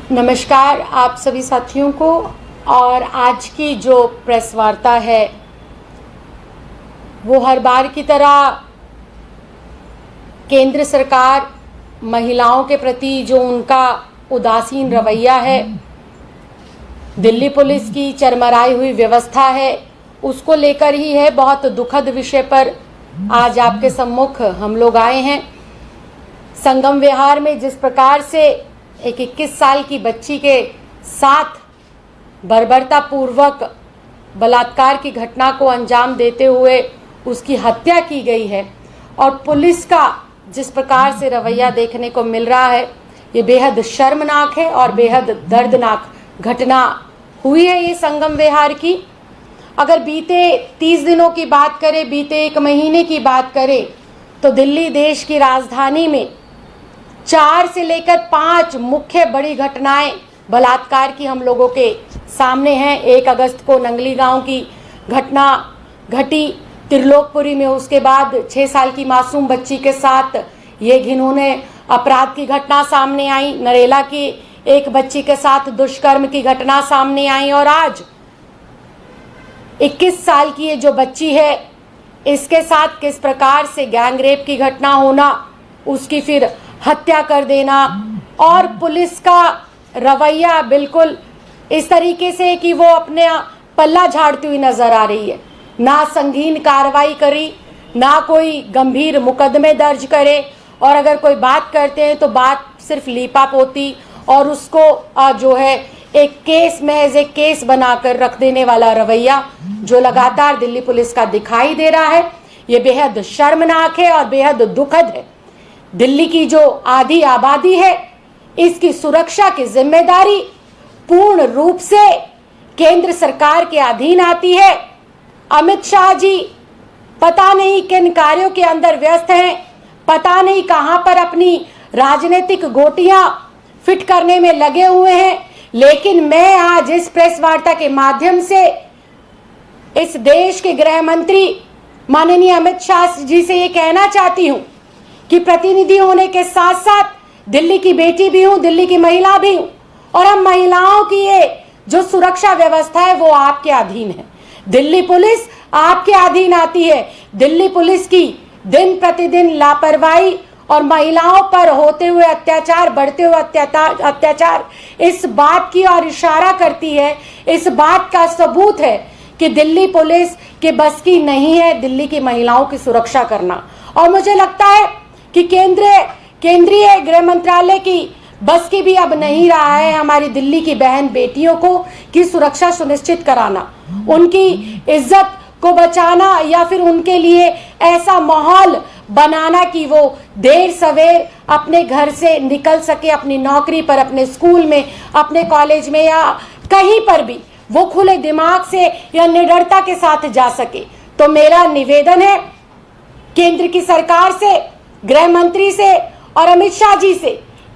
नमस्कार आप सभी साथियों को। और आज की जो प्रेस वार्ता है वो हर बार की तरह केंद्र सरकार महिलाओं के प्रति जो उनका उदासीन रवैया है, दिल्ली पुलिस की चरमराई हुई व्यवस्था है, उसको लेकर ही है। बहुत दुखद विषय पर आज आपके सम्मुख हम लोग आए हैं। संगम विहार में जिस प्रकार से एक 21 साल की बच्ची के साथ बर्बरतापूर्वक बलात्कार की घटना को अंजाम देते हुए उसकी हत्या की गई है और पुलिस का जिस प्रकार से रवैया देखने को मिल रहा है, ये बेहद शर्मनाक है और बेहद दर्दनाक घटना हुई है ये संगम विहार की। अगर बीते 30 दिनों की बात करें, बीते 1 महीने की बात करें, तो दिल्ली देश की राजधानी में 4 से लेकर 5 मुख्य बड़ी घटनाएं बलात्कार की हम लोगों के सामने हैं। 1 अगस्त को नंगली गांव की घटना घटी त्रिलोकपुरी में, उसके बाद 6 साल की मासूम बच्ची के साथ ये घिनौने अपराध की घटना सामने आई, नरेला की एक बच्ची के साथ दुष्कर्म की घटना सामने आई और आज 21 साल की ये जो बच्ची है इसके साथ किस प्रकार से गैंगरेप की घटना होना, उसकी फिर हत्या कर देना और पुलिस का रवैया बिल्कुल इस तरीके से कि वो अपने पल्ला झाड़ती हुई नजर आ रही है। ना संगीन कार्रवाई करी, ना कोई गंभीर मुकदमे दर्ज करे और अगर कोई बात करते हैं तो बात सिर्फ लीपापोती और उसको जो है एक केस महज एक केस बनाकर रख देने वाला रवैया जो लगातार दिल्ली पुलिस का दिखाई दे रहा है, ये बेहद शर्मनाक है और बेहद दुखद है। दिल्ली की जो आधी आबादी है इसकी सुरक्षा की जिम्मेदारी पूर्ण रूप से केंद्र सरकार के अधीन आती है। अमित शाह जी पता नहीं किन कार्यों के अंदर व्यस्त हैं, पता नहीं कहां पर अपनी राजनीतिक गोटियां फिट करने में लगे हुए हैं, लेकिन मैं आज इस प्रेस वार्ता के माध्यम से इस देश के गृह मंत्री माननीय अमित शाह जी से ये कहना चाहती हूं कि प्रतिनिधि होने के साथ साथ दिल्ली की बेटी भी हूं, दिल्ली की महिला भी हूं और हम महिलाओं की ये जो सुरक्षा व्यवस्था है वो आपके अधीन है। दिल्ली पुलिस आपके अधीन आती है। दिल्ली पुलिस की दिन प्रतिदिन लापरवाही और महिलाओं पर होते हुए अत्याचार, बढ़ते हुए अत्याचार इस बात की और इशारा करती है, इस बात का सबूत है कि दिल्ली पुलिस के बस की नहीं है दिल्ली की महिलाओं की सुरक्षा करना। और मुझे लगता है कि केंद्रीय गृह मंत्रालय की बस की भी अब नहीं रहा है हमारी दिल्ली की बहन बेटियों को की सुरक्षा सुनिश्चित कराना, उनकी इज्जत को बचाना या फिर उनके लिए ऐसा माहौल बनाना कि वो देर सवेर अपने घर से निकल सके, अपनी नौकरी पर, अपने स्कूल में, अपने कॉलेज में या कहीं पर भी वो खुले दिमाग से या निडरता के साथ जा सके। तो मेरा निवेदन है केंद्र की सरकार से, गृह मंत्री से और अमित शाह जी से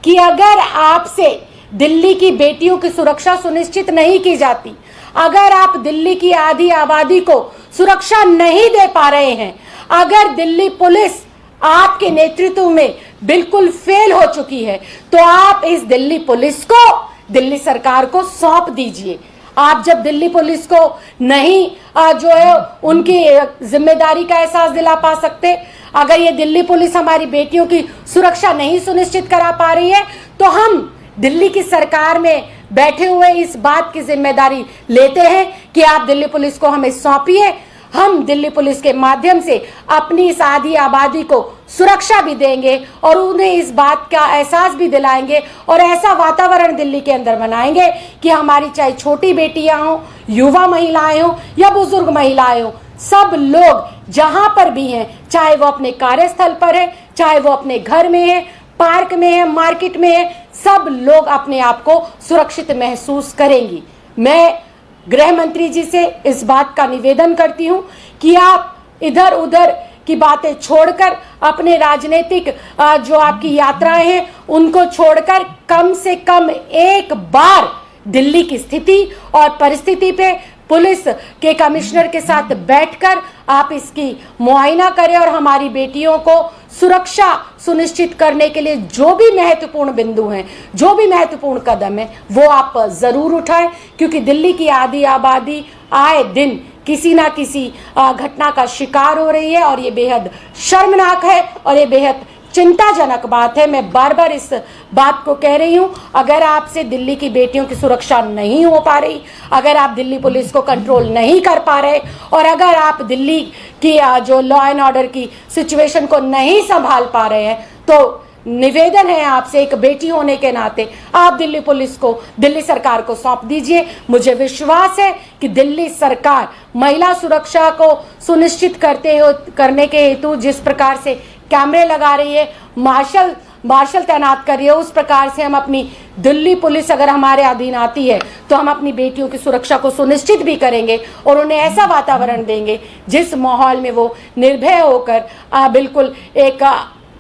कि अगर आपसे दिल्ली की बेटियों की सुरक्षा सुनिश्चित नहीं की जाती, अगर आप दिल्ली की आधी आबादी को सुरक्षा नहीं दे पा रहे हैं, अगर दिल्ली पुलिस आपके नेतृत्व में बिल्कुल फेल हो चुकी है, तो आप इस दिल्ली पुलिस को दिल्ली सरकार को सौंप दीजिए। आप जब दिल्ली पुलिस को नहीं जो है उनकी जिम्मेदारी का एहसास दिला पा सकते, अगर ये दिल्ली पुलिस हमारी बेटियों की सुरक्षा नहीं सुनिश्चित करा पा रही है, तो हम दिल्ली की सरकार में बैठे हुए इस बात की जिम्मेदारी लेते हैं कि आप दिल्ली पुलिस को हमें सौंपिए। हम दिल्ली पुलिस के माध्यम से अपनी इस आधी आबादी को सुरक्षा भी देंगे और उन्हें इस बात का एहसास भी दिलाएंगे और ऐसा वातावरण दिल्ली के अंदर बनाएंगे कि हमारी चाहे छोटी बेटियां हों, युवा महिलाएं हों या बुजुर्ग महिलाएं हों, सब लोग जहां पर भी हैं, चाहे वो अपने कार्यस्थल पर है, चाहे वो अपने घर में है, पार्क में है, मार्केट में है, सब लोग अपने आप को सुरक्षित महसूस करेंगी। मैं गृह मंत्री जी से इस बात का निवेदन करती हूं कि आप इधर उधर की बातें छोड़कर अपने राजनीतिक जो आपकी यात्राएं हैं उनको छोड़कर कम से कम एक बार दिल्ली की स्थिति और परिस्थिति पे पुलिस के कमिश्नर के साथ बैठकर आप इसकी मुआयना करें और हमारी बेटियों को सुरक्षा सुनिश्चित करने के लिए जो भी महत्वपूर्ण बिंदु हैं, जो भी महत्वपूर्ण कदम है, वो आप जरूर उठाएं, क्योंकि दिल्ली की आधी आबादी आए दिन किसी ना किसी घटना का शिकार हो रही है और ये बेहद शर्मनाक है और ये बेहद चिंताजनक बात है। मैं बार बार इस बात को कह रही हूं, अगर आपसे दिल्ली की बेटियों की सुरक्षा नहीं हो पा रही, अगर आप दिल्ली पुलिस को कंट्रोल नहीं कर पा रहे और अगर आप दिल्ली की जो लॉ एंड ऑर्डर की सिचुएशन को नहीं संभाल पा रहे हैं, तो निवेदन है आपसे, एक बेटी होने के नाते आप दिल्ली पुलिस को, दिल्ली सरकार को सौंप दीजिए। मुझे विश्वास है कि दिल्ली सरकार महिला सुरक्षा को सुनिश्चित करने के हेतु जिस प्रकार से कैमरे लगा रही है, मार्शल तैनात कर रही है, उस प्रकार से हम अपनी दिल्ली पुलिस अगर हमारे अधीन आती है तो हम अपनी बेटियों की सुरक्षा को सुनिश्चित भी करेंगे और उन्हें ऐसा वातावरण देंगे जिस माहौल में वो निर्भय होकर बिल्कुल एक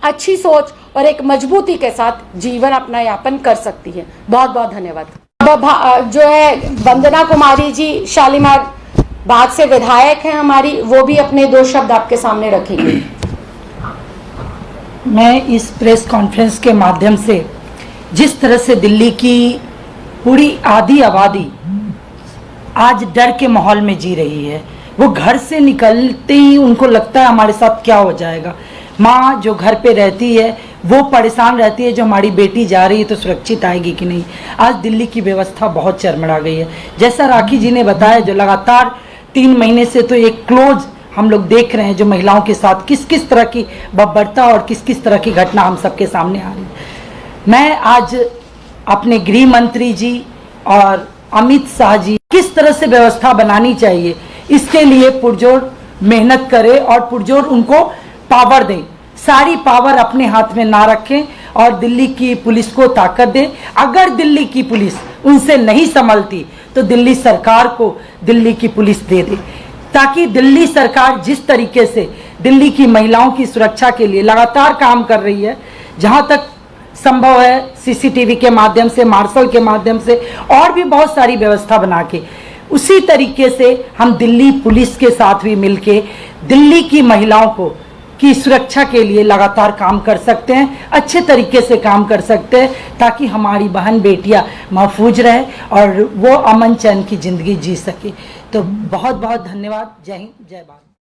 अच्छी सोच और एक मजबूती के साथ जीवन अपना यापन कर सकती है। बहुत बहुत धन्यवाद। अब जो है वंदना कुमारी जी शालीमार बाग से विधायक हैं हमारी, वो भी अपने 2 शब्द आपके सामने रखेंगे। मैं इस प्रेस कॉन्फ्रेंस के माध्यम से जिस तरह से दिल्ली की पूरी आधी आबादी आज डर के माहौल में जी रही है, वो घर से निकलते ही उनको लगता है हमारे साथ क्या हो जाएगा। माँ जो घर पे रहती है वो परेशान रहती है, जो हमारी बेटी जा रही है तो सुरक्षित आएगी कि नहीं। आज दिल्ली की व्यवस्था बहुत चरमरा गई है। जैसा राखी जी ने बताया, जो लगातार 3 महीने से तो एक क्लोज हम लोग देख रहे हैं जो महिलाओं के साथ किस किस तरह की बर्बरता और किस किस तरह की घटना हम सबके सामने आ रही है। मैं आज अपने गृह मंत्री जी और अमित शाह जी किस तरह से व्यवस्था बनानी चाहिए इसके लिए पुरजोर मेहनत करें और पुरजोर उनको पावर दें। सारी पावर अपने हाथ में ना रखें और दिल्ली की पुलिस को ताकत दें। अगर दिल्ली की पुलिस उनसे नहीं संभलती तो दिल्ली सरकार को दिल्ली की पुलिस दे दे, ताकि दिल्ली सरकार जिस तरीके से दिल्ली की महिलाओं की सुरक्षा के लिए लगातार काम कर रही है, जहां तक संभव है सीसीटीवी के माध्यम से, मार्शल के माध्यम से और भी बहुत सारी व्यवस्था बना के, उसी तरीके से हम दिल्ली पुलिस के साथ भी मिलके दिल्ली की महिलाओं को की सुरक्षा के लिए लगातार काम कर सकते हैं, अच्छे तरीके से काम कर सकते हैं, ताकि हमारी बहन बेटियां महफूज रहे और वो अमन चैन की जिंदगी जी सके। तो बहुत बहुत धन्यवाद। जय हिंद, जय भारत।